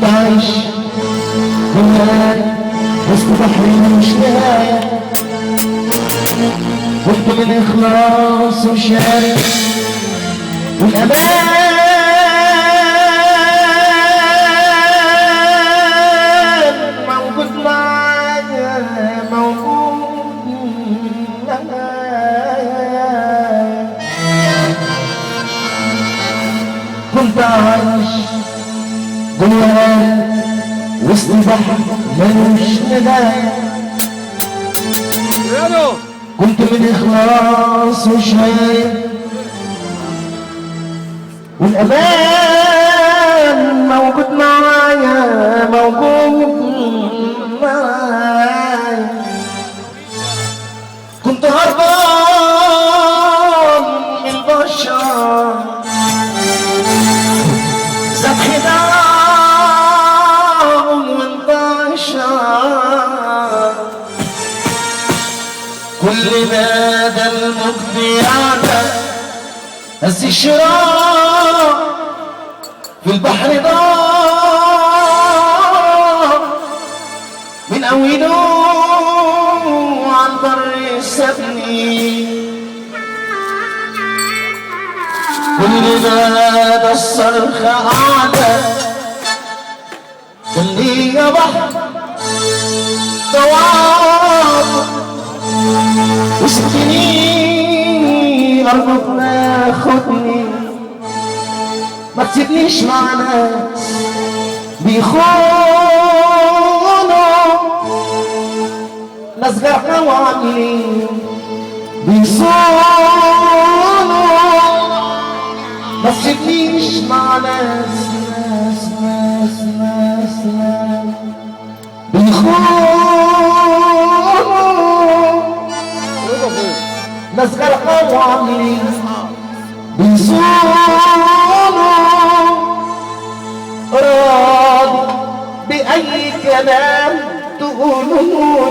كنت عايش ومال وسط بحر مش نهاية، كنت من إخلاص وشارك والأمان موجود معايا، موجود معايا. كنت عايش جوه وسط بحر ملوش نهاية، كنت من إخلاص وشايف والأمان موجود معايا، موجود معايا. كنت هربان من البشر زاد خداعهم وانتشر، كل مدى المجدي على بس الشراء في البحر ضاع من أوله عن بر سابني، كل مدى الصرخ أعلى قال لي يا بحر دوار وسبتني أرضك ناخدني، ما تسيبنيش مع ناس بيخونوا، ناس غيرنا وعاملين بيصونوا، ما تسيبنيش مع ناس بيخونوا، ناس غرقة وعاملين بيصونوا، راضي بأي كلام تقولوه